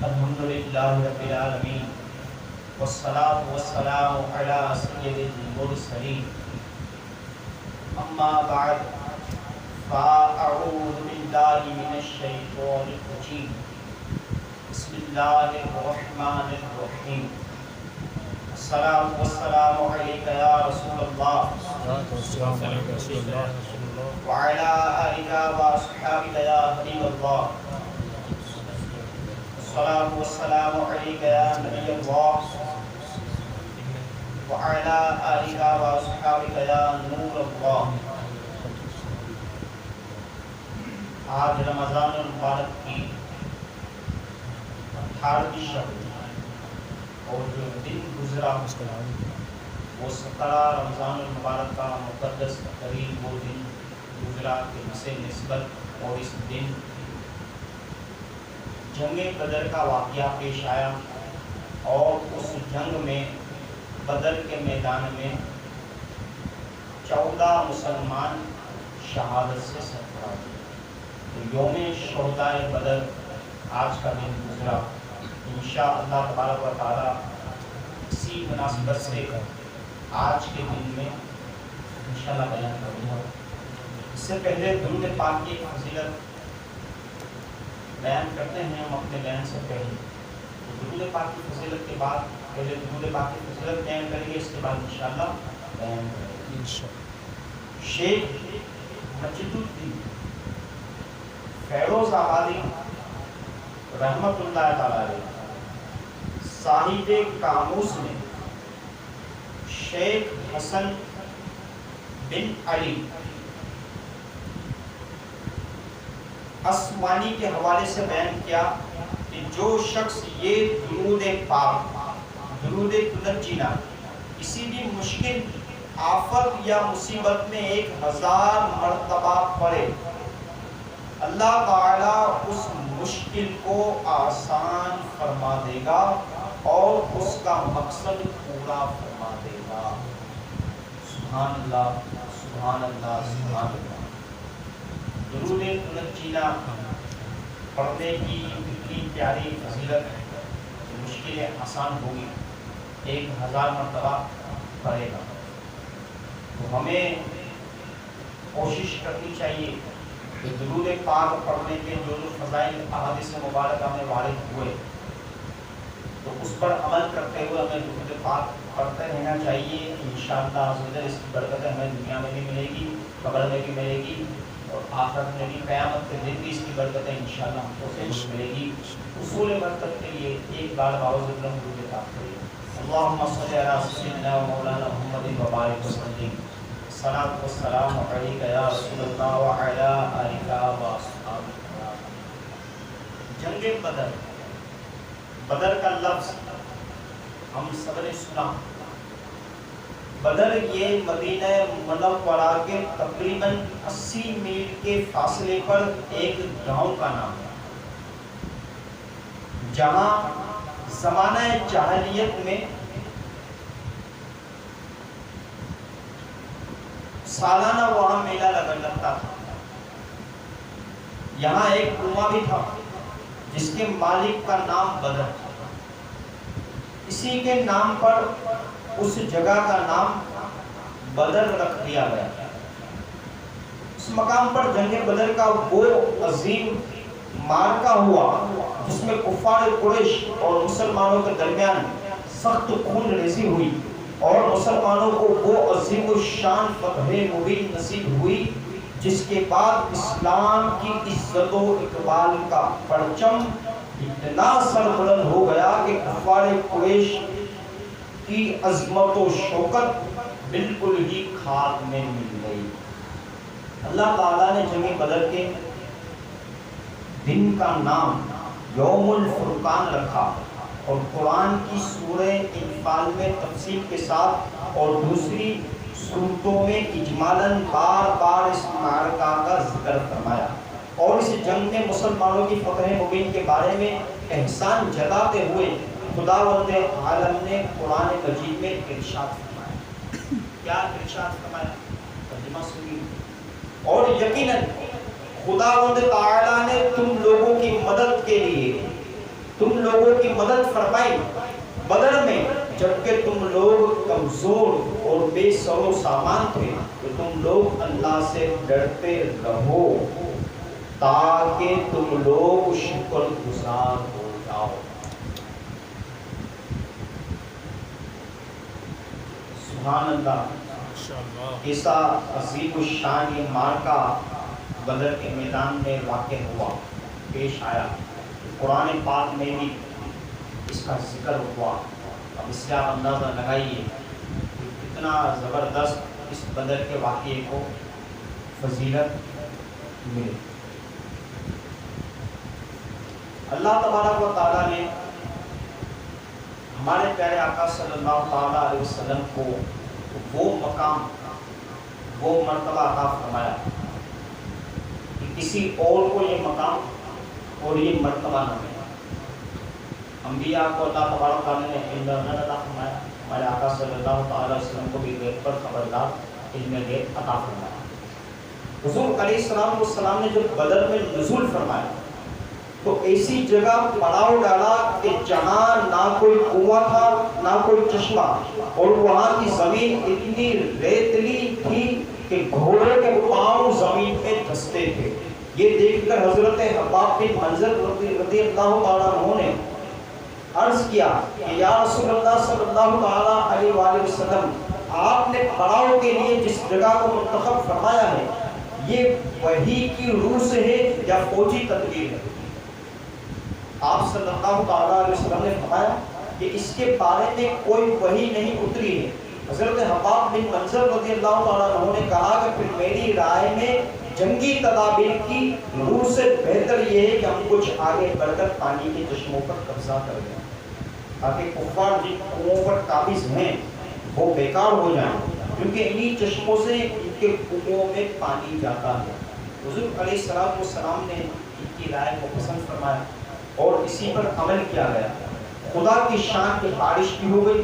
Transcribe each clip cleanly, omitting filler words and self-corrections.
الحمد للہ رب العالمین والصلاة والسلام علی سید المرسلین اما بعد فاعوذ باللہ من الشیطان الرجیم بسم اللہ الرحمن الرحیم الصلاة والسلام علیک یا رسول اللہ وعلی آلہ واصحابہ یا حبیب اللہ الصلاة والسلام علیک یا نبی اللہ وعلی آلہ واصحابہ یا نور اللہ۔ آج رمضان المبارک کی 18ویں شب اور جو دن گزرا وہ 17 رمضان المبارک کا مقدس ترین وہ دن گزرا کہ سے نسبت اور اس دن جنگ بدر کا واقعہ پیش آیا اور اس جنگ میں بدر کے میدان میں 14 مسلمان شہادت سے سرفراز ہوئے۔ تو یوم شہداء بدر آج کا دن گزرا۔ انشاءاللہ تبارک و تعالی اسی مناسبت سے آج کے دن میں انشاءاللہ بیان کروں گا۔ اس سے پہلے درود پاک کی فضیلت بیان کرتے ہیں ہم اپنے بیان سے پہلے۔ تو درود پاک کی فضیلت کے بعد پہلے درود پاک کی فضیلت بیان کریں گے، اس کے بعد انشاءاللہ بیان کریں گے۔ شیخ مجید الدین فیروز آبادی رحمت اللہ تعالی علیہ صاحب قاموس میں شیخ حسن بن علی اسوانی کے حوالے سے بیان کیا کہ جو شخص یہ درود پاک درود تنجینا کسی بھی مشکل آفت یا مصیبت میں 1000 مرتبہ پڑھے، اللہ تعالیٰ اس مشکل کو آسان فرما دے گا اور اس کا مقصد پورا فرما دے گا۔ سبحان اللہ سبحان اللہ سبحان اللہ۔ درود تنجینا پڑھنے کی اتنی پیاری فضیلت ہے کہ مشکلیں آسان ہوگی، 1000 مرتبہ پڑھے گا۔ تو ہمیں کوشش کرنی چاہیے کہ درود پاک پڑھنے کے جو فضائل احادیث مبارکہ میں وارد ہوئے تو اس پر عمل کرتے ہوئے ہمیں درود پاک پڑھتے رہنا چاہیے۔ انشاءاللہ اس کی برکتیں ہمیں دنیا میں بھی ملے گی، قبر میں بھی ملے گی، اور آخرت میں بھی قیامت کے دن بھی اس کی برکتیں انشاءاللہ ہم کو ملے گی۔ حصول برکت کے لیے ایک بار باوض اکرم درود پاک پڑھیے۔ اللہم صلی علی سیدنا و مولانا محمد وبارک وسلم۔ الصلاۃ والسلام علیک یا رسول اللہ وعلی آلہ واصحابہ۔ جنگ بدر، بدر کا لفظ ہم سب نے سنا۔ بدر یہ مدینہ منورہ کے تقریباً 80 میل کے فاصلے پر ایک گاؤں کا نام ہے، جہاں زمانہ جاہلیت میں سالانہ وہاں میلہ لگتا تھا۔ یہاں ایک کنواں بھی تھا جس کے مالک کا نام بدر تھا، اسی کے نام پر اس جگہ کا نام بدر رکھ دیا گیا۔ اس مقام پر جنگ بدر کا وہ عظیم معرکہ ہوا جس میں کفار قریش اور مسلمانوں کے درمیان سخت خون ریزی ہوئی اور مسلمانوں کو وہ عظیم الشان فتح مبین نصیب ہوئی، جس کے بعد اسلام کی عزت و اقبال کا پرچم اتنا سر بلند ہو گیا کہ کفار قریش کی عظمت و شوکت بالکل ہی خاک میں مل گئی۔ اللہ تعالیٰ نے جنگ بدر کے دن کا نام یوم الفرقان رکھا اور قرآن کی سورہ انفال میں تفصیل کے ساتھ اور دوسری صورتوں میں اجمالاً بار بار اس معرکہ کا ذکر فرمایا اور اس جنگ میں مسلمانوں کی فتح مبین کے بارے میں احسان جتاتے ہوئے خداوند عالم نے قرآن مجید میں ارشاد فرمایا۔ کیا ارشاد فرمایا؟ ترجمہ سنیے۔ اور یقیناً خداوند تعالی نے تم لوگوں کی مدد کے لیے تم لوگوں کی مدد فرمائی بدر میں، جبکہ تم لوگ کمزور اور بے سر و سامان تھے، تو تم لوگ اللہ سے ڈرتے رہو تاکہ تم لوگ شکر گزار ہو جاؤ۔ سبحان اللہ، ایسا عظیم الشان یہ معرکہ بدر کے میدان میں واقع ہوا، پیش آیا۔ قرآن پاک میں بھی اس کا ذکر ہوا۔ اب اس سے آپ اندازہ لگائیے کہ کتنا زبردست اس بدر کے واقعے کو فضیلت ملی۔ اللہ تبارک و تعالیٰ نے ہمارے پیارے آقا صلی اللہ تعالیٰ علیہ وسلم کو وہ مقام، وہ مرتبہ عطا فرمایا کہ کسی اور کو یہ مقام اور یہ مرتبہ نہ ملا۔ انبیاء کو اللہ تبارک تعالیٰ نے علم عطا فرمایا، ہمارے آقا صلی اللہ تعالیٰ علیہ وسلم کو بھی غیب پر خبردار علم غیب عطا فرمایا۔ حضور علیہ السلام نے جب بدر میں نزول فرمایا تو ایسی جگہ پڑاؤ ڈالا کہ جہاں نہ کوئی کنواں تھا نہ کوئی چشمہ، اور وہاں کی زمین اتنی ریتلی تھی کہ گھوڑے کے پاؤں زمین پہ دھستے تھے۔ یہ دیکھ کر حضرت حباب بن منظر رضی اللہ تعالیٰ عنہ نے عرض کیا کہ یا رسول اللہ صلی اللہ تعالیٰ علیہ وآلہ وسلم، آپ نے پڑاؤ کے لیے جس جگہ کو منتخب فرمایا ہے یہ وحی کی روح سے ہے یا فوجی تدبیر ہے؟ آپ صلی اللہ تعالیٰ علیہ وسلم نے فرمایا کہ اس کے بارے میں کوئی وحی نہیں اتری ہے۔ حضرت حباب بن منظر رضی اللہ تعالیٰ عنہ نے کہا کہ پھر میری رائے میں جنگی تدابیر کی روح سے بہتر یہ ہے کہ ہم کچھ آگے بڑھ کر پانی کے چشموں پر قبضہ کر دیں تاکہ کفار جن کنووں پر قابض ہیں وہ بیکار ہو جائیں، کیونکہ انہی چشموں سے ان کے کنووں میں پانی جاتا ہے۔ حضور علیہ السلام نے ان کی رائے کو پسند فرمایا اور اسی پر عمل کیا گیا۔ خدا کی شان کی بارش بھی ہو گئی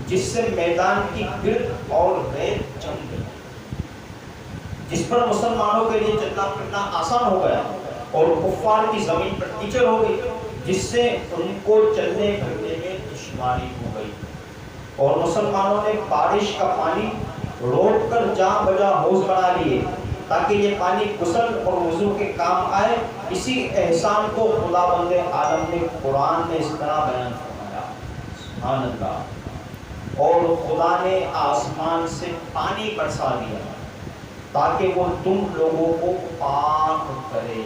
جس سے میدان کی گرد اور ریت جم گئی، جس پر مسلمانوں کے لیے چلنا پھرنا آسان ہو گیا، اور کفار کی زمین پر کیچڑ ہو گئی جس سے ان کو چلنے پھرنے میں دشواری ہو گئی، اور مسلمانوں نے بارش کا پانی روک کر جہاں بجا حوض بنا لیے تاکہ یہ پانی غسل اور وضو کے کام آئے۔ اسی احسان کو خداوند عالم نے قرآن میں اس طرح بیان فرمایا، سبحان اللہ، اور خدا نے آسمان سے پانی برسا دیا تاکہ وہ تم لوگوں کو پاک کرے،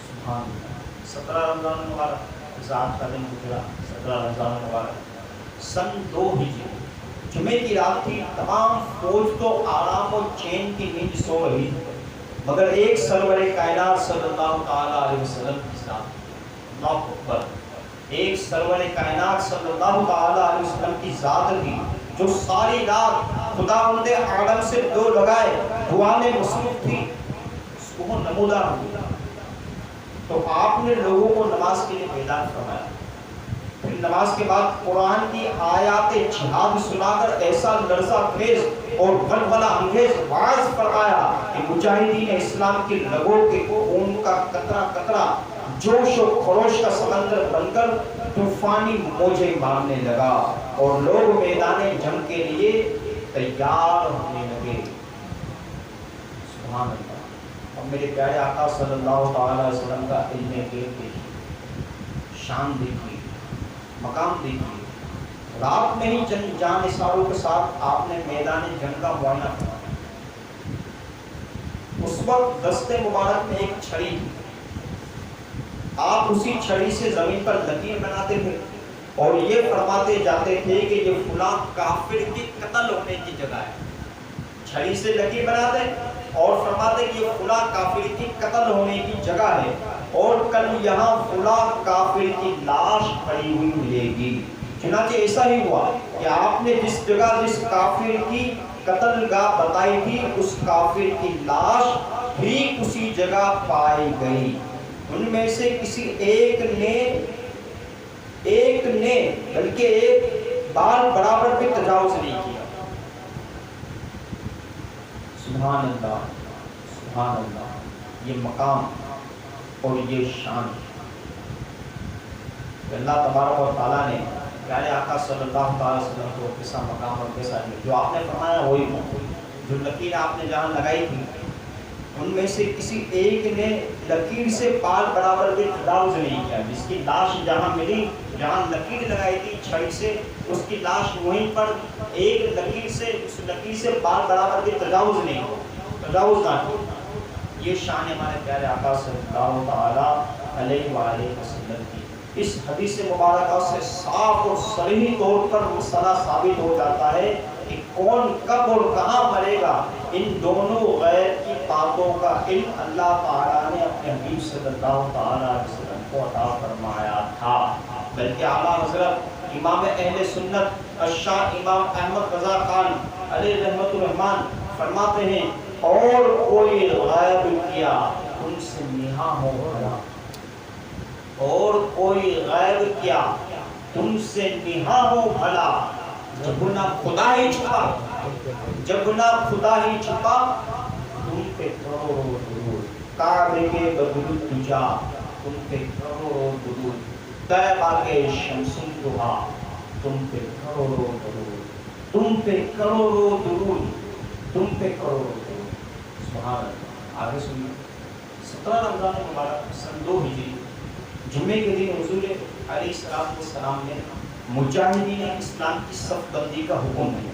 سبحان اللہ۔ 17 رمضان مبارک ذات کا دن گزرا، 17 رمضان مبارک سن 2 ہجری، جمعے کی رات تھی۔ تمام فوج تو آرام اور چین کی نیند سو رہی، مگر ایک سرور کائنات صلی اللہ تعالیٰ علیہ وسلم کی ذات، اللہ اکبر، ایک سرور کائنات صلی اللہ تعالیٰ علیہ وسلم کی ذات تھی جو ساری رات خداوند عالم سے دو لگائے دعا میں مصروف تھی، اس کو نمودار ہوا۔ تو آپ نے لوگوں کو نماز کے لیے بیدار فرمایا، پھر نماز کے بعد قرآن کی آیات جہاد سنا کر ایسا لرزہ خیز اور ولولہ انگیز واعظ فرمایا کہ مجاہدین اسلام کی رگوں کے خون کا قطرہ قطرہ جوش و خروش کا سمندر بن کر طوفانی موجیں مارنے لگا، اور لوگ میدان جنگ کے لیے تیار ہونے لگے، سبحان اللہ۔ اب میرے پیارے آقا صلی اللہ تعالی علیہ وسلم کا علم غیب دیکھیے، شان دیکھیے، مقام دیکھیے۔ رات میں ہی جان نثاروں کے ساتھ آپ نے میدان جنگ کا معائنہ کیا۔ اس وقت دستے مبارک میں ایک چھڑی تھی، آپ اسی چھڑی سے زمین پر لکیر بناتے تھے اور یہ فرماتے جاتے تھے کہ یہ فلاں کافر کی قتل ہونے کی جگہ ہے۔ چھڑی سے لکیر بناتے اور فرماتے کہ یہ فلاں کافر کی قتل ہونے کی جگہ ہے، اور کل یہاں فلاں کافر کی لاش پڑی ہوئی ملے گی۔ چنانچہ ایسا ہی ہوا کہ آپ نے جس جگہ جس کافر کی قتل گاہ بتائی تھی اس کافر کی لاش بھی اسی جگہ پائی گئی۔ ان میں سے کسی ایک نے بلکہ ایک بال برابر بھی تجاوز نہیں کیا، سبحان اللہ، سبحان اللہ۔ یہ مقام اور یہ شان اللہ تبارک و تعالیٰ نے پیارے آقا صلی اللہ علیہ وسلم کو کیسا مقام اور کیسا جو آپ نے فرمایا وہی جو لکیر آپ نے جہاں لگائی تھی ان میں سے کسی ایک نے لکیر سے پال برابر بھی تجاوز نہیں کیا. جس کی لاش جہاں ملی جہاں لکیر لگائی تھی چھڑی سے اس کی لاش وہیں پر ایک لکیر سے اس لکیر سے پال برابر بھی تجاوز نہیں ہو تجاوز نہ ہو. یہ شان ہمارے پیارے آقا صلی اللہ تعالی علیہ وآلہ وسلم کی. اس حدیث مبارکہ سے صاف اور صریح طور پر مسئلہ ثابت ہو جاتا ہے کہ کون کب اور کہاں مرے گا. ان دونوں غیر کی باتوں کا علم اللہ تعالیٰ نے اپنے حبیب صلی اللہ تعالیٰ علیہ وسلم کو عطا فرمایا تھا. بلکہ اعلیٰ حضرت امام اہل سنت الشاہ امام احمد رضا خان علیہ رحمت الرحمن فرماتے ہیں اور کوئی غائب کیا ان سے نہا ہو بھلا. اور کوئی غائب کیا تم سے نہا ہو بھلا. جب نہ خدا ہی چھپا جب نہ خدا ہی چھپا تم پہ کروڑوں درود. کعبے کے بدرود تجا تم پہ کروڑوں درود. طیبہ کے شمس الضحا تم پہ کروڑوں درود. تم پہ کروڑوں درود. تم پہ کروڑوں درود. سبحان اللہ. آگے سنیے. 17 رمضان مبارک سن 2 ہجری جمعے کے دن حضور علیہ السلام نے مجاہدین اسلام کی صف بندی کا حکم دیا.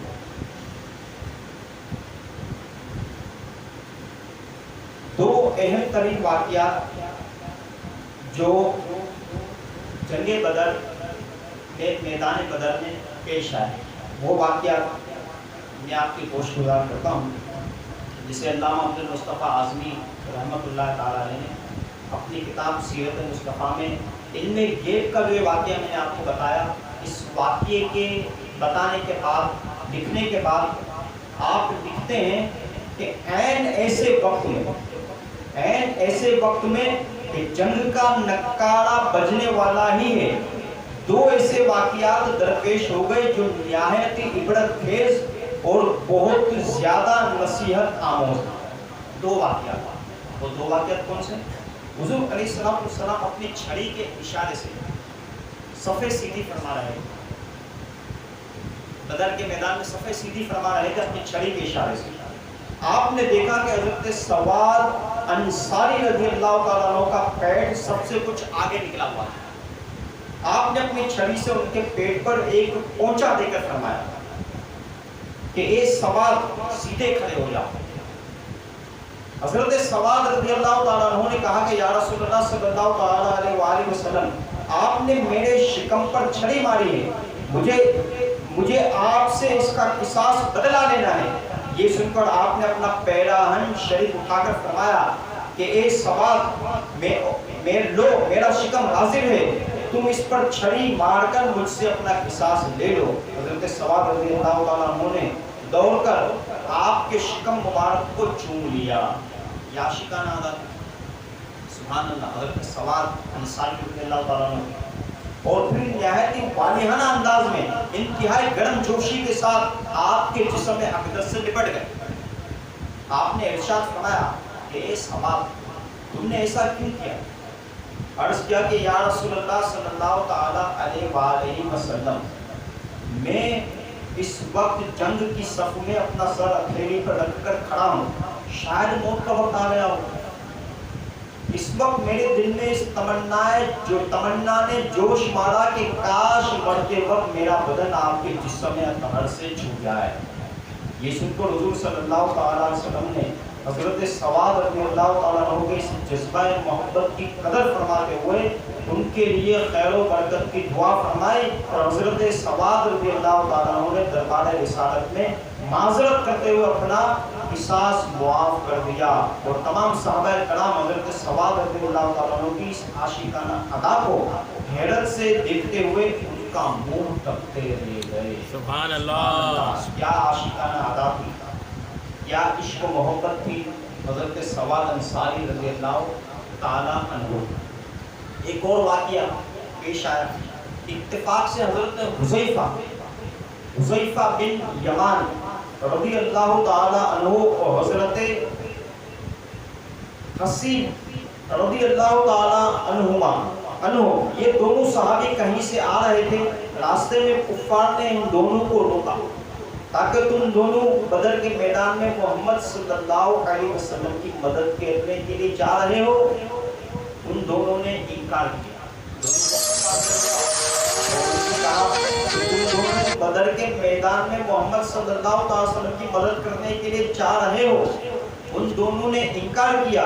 دو اہم ترین واقعات جو جنگ بدر میں میدان بدر میں پیش آئے وہ واقعات میں آپ کی گوش گزار کرتا ہوں جسے علامہ عبد المصطفیٰ اعظمی رحمۃ اللہ تعالی علیہ نے اپنی کتاب سیرت مصطفیٰ میں علم غیب کا جو واقعہ میں نے آپ کو بتایا. اس واقعے کے بتانے کے بعد لکھنے کے بعد آپ لکھتے ہیں کہ عین ایسے وقت میں کہ جنگ کا نکارہ بجنے والا ہی ہے دو ایسے واقعات درپیش ہو گئے جو نہایت عبرت خیز اور بہت زیادہ نصیحت آموز. دو واقعات. وہ دو واقعات کون سے؟ حضور علیہ السلام اپنی چھڑی کے اشارے سے صفے سیدھی فرما رہے ہیں. بدر کے میدان میں صفے سیدھی فرما رہے تھے اپنی چھڑی کے اشارے سے. آپ نے دیکھا کہ حضرت سواد انصاری رضی اللہ تعالیٰ عنہ کا پیٹ سب سے کچھ آگے نکلا ہوا ہے. آپ نے اپنی چھڑی سے ان کے پیٹ پر ایک پونچا دے کر فرمایا کہ اے سواد سیدھے کھڑے ہو جاؤ. حضرت سواد رضی اللہ تعالیٰ عنہ نے کہا کہ یا رسول اللہ صلی اللہ تعالیٰ علیہ وآلہ وسلم آپ نے میرے شکم پر چھڑی ماری ہے مجھے آپ سے اس کا قصاص بدلا لینا ہے. یہ سن کر آپ نے اپنا پیراہن شریف اٹھا کر فرمایا کہ اے سواد میرا شکم حاضر ہے تم اس پر چھڑی مار کر مجھ سے اپنا قصاص لے لو. حضرت سواد رضی اللہ تعالیٰ عنہ نے دوڑ کر آپ کے شکم مبارک کو چوم لیا. یا شکانہ عادت. سبحان اللہ. حضرت سواد انصاری رضی اللہ تعالیٰ عنہ اور پھر نہایت ہی والہانہ انداز میں انتہائی گرم جوشی کے ساتھ آپ کے جسم اقدس سے لپٹ گئے. آپ نے ارشاد فرمایا کہ اے سواد تم نے ایسا کیوں کیا؟ عرض کیا کہ یا رسول اللہ صلی اللہ تعالیٰ علیہ وآلہ وسلم میں اس وقت جنگ کی صف میں اپنا سر ہتھیلی پر رکھ کر کھڑا ہوں. شاید موت کا وقت آ گیا ہو. اس وقت میرے دل میں اس تمنا نے جوش مارا کہ کاش مرتے وقت میرا بدن آپ کے جسم اطہر سے چھو جائے. یہ سن کر حضور صلی اللہ تعالیٰ علیہ وسلم نے حضرت سواد رضی اللہ تعالیٰ عنہ کے اس جذبہ محبت کی قدر فرماتے ہوئے ان کے لیے خیر و برکت کی دعا فرمائی اور حضرت سواد رضی اللہ تعالیٰ عنہ نے دربار رسالت میں معذرت کرتے ہوئے اپنا قصاص معاف کر دیا. اور تمام صحابہ کرام حضرت سواد رضی اللہ تعالیٰ عنہ کی اس عاشقانہ ادا کو حیرت سے دیکھتے ہوئے ان کا منہ تپتے رہ گئے. سبحان اللہ. کیا عاشقانہ ادا تھی, کیا عشق و محبت تھی حضرت سواد انصاری رضی اللہ تعالیٰ عنہ. ایک اور واقعہ پیش آیا. اتفاق سے حضرت حذیفہ بن یمان رضی اللہ تعالیٰ عنہ اور حضرت حسین رضی اللہ تعالیٰ عنہما عنہ یہ دونوں صحابی کہیں سے آ رہے تھے، راستے میں کفار نے ان دونوں کو روکا تاکہ تم دونوں بدر کے میدان میں محمد صلی اللہ علیہ وسلم کی مدد کرنے کے لیے جا رہے ہو۔ ان دونوں نے انکار کیا۔ تم دونوں بدر کے میدان میں محمد صلی اللہ علیہ وسلم کی مدد کرنے کے لیے جا رہے ہو۔ ان دونوں نے انکار کیا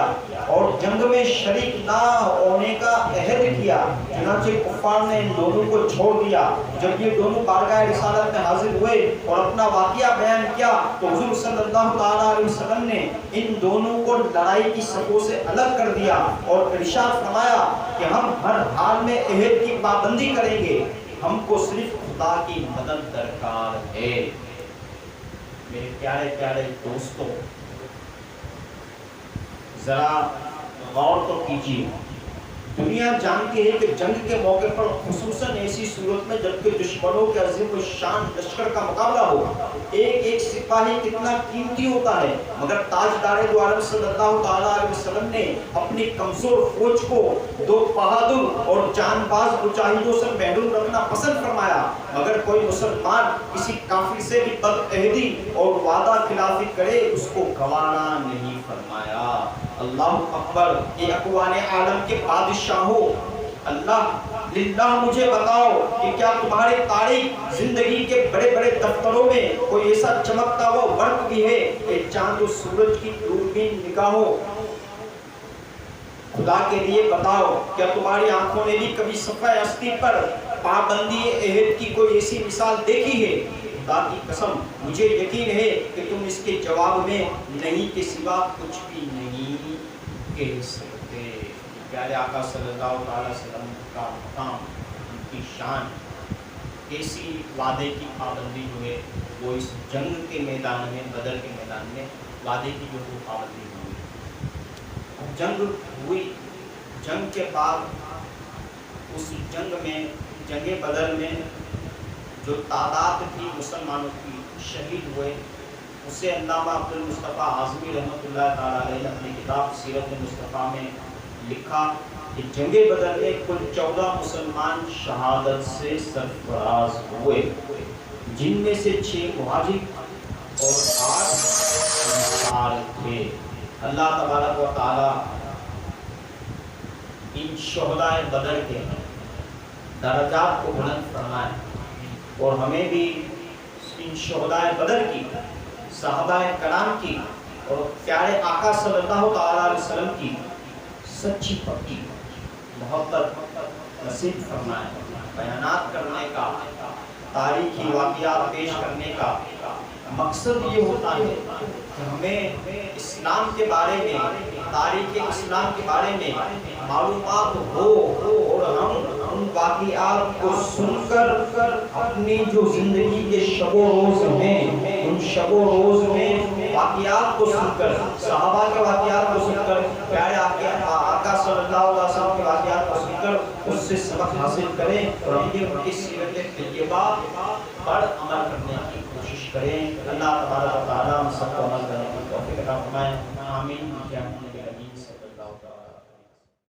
اور جنگ میں شریک نہ ہونے کا عہد کیا۔ چنانچہ کفار نے ان دونوں کو چھوڑ دیا۔ جب یہ دونوں بارگاہ رسالت میں حاضر ہوئے اور اپنا واقعہ بیان کیا تو حضور صلی اللہ تعالیٰ علیہ وسلم نے ان دونوں کو لڑائی کی صفوں سے الگ کر دیا اور ارشاد فرمایا کہ ہم ہر حال میں عہد کی پابندی کریں گے، ہم کو صرف خدا کی مدد درکار ہے۔ میرے پیارے پیارے دوستوں، ذرا غور تو کیجیے، دنیا جانتی ہے کہ جنگ کے موقع پر خصوصاً ایسی صورت میں جبکہ دشمنوں کے عظیم الشان لشکر کا مقابلہ ہو، ایک ایک سپاہی کتنا قیمتی ہوتا ہے، مگر تاجدار دو عالم صلی اللہ تعالیٰ علیہ وسلم نے اپنی کمزور فوج کو دو بہادر اور جان باز مجاہدوں سے محروم رکھنا پسند فرمایا۔ مگر کوئی مسلمان کسی کافر سے بھی بدعہدی اور وعدہ خلافی کرے اس کو گوارا نہیں فرمایا۔ اللہ اکبر! یہ اقوام عالم کے بادشاہوں، اللہ للہ مجھے بتاؤ کہ کیا تمہارے تاریخ زندگی کے بڑے بڑے دفتروں میں کوئی ایسا چمکتا ہوا ورق بھی ہے کہ چاند و سورج کی دوربین نگاہوں؟ خدا کے لیے بتاؤ، کیا تمہاری آنکھوں نے بھی کبھی صفحہ ہستی پر پابندی عہد کی کوئی ایسی مثال دیکھی ہے؟ خدا کی قسم مجھے یقین ہے کہ تم اس کے جواب میں نہیں کے سوا کچھ بھی نہیں کہہ سکتے۔ پیارے آقا صلی اللہ علیہ وسلم کا مقام، ان کی شان، کیسی وعدے کی پابندی جو ہے وہ اس جنگ کے میدان میں، بدر کے میدان میں وعدے کی جو وہ پابندی ہوئی۔ جنگ ہوئی، جنگ کے بعد اس جنگ میں، جنگ بدر میں جو تعداد تھی مسلمانوں کی شہید ہوئے، اسے علامہ عبد المصطفیٰ اعظمی رحمۃ اللہ تعالیٰ علیہ نے اپنی کتاب سیرت مصطفیٰ میں لکھا کہ جنگ بدر میں کل 14 مسلمان شہادت سے سرفراز ہوئے، جن میں سے 6 مہاجر اور 8 انصار تھے۔ اللہ تبارک و تعالیٰ ان شہداء بدر کے درجات کو بلند فرمائے اور ہمیں بھی ان شہداء بدر کی، صحابہ کرام کی اور پیارے آقا صلی اللہ تعالیٰ علیہ وسلم کی سچی پکی محبت نصیب فرمائے۔ بیانات کرنے کا، تاریخی واقعات پیش کرنے کا مقصد یہ ہوتا ہے کہ ہمیں اسلام کے بارے میں، تاریخ اسلام کے بارے میں معلومات ہو اور ہم ان واقعات کو سن کر اپنی جو زندگی کے شب و روز میں، ان شب و روز میں واقعات کو سن کر، صحابہ کے واقعات کو سن کر، پیارے آقا صلی اللہ علیہ وسلم کے واقعات کو سن کر اس سے سبق حاصل کریں اور اپنی ان کی سیرت طیبہ پر عمل کرنے کی کوشش کریں۔ اللہ تبارک و تعالیٰ ہم سب کو عمل کرنے کی توفیق عطا فرمائے۔ آمین۔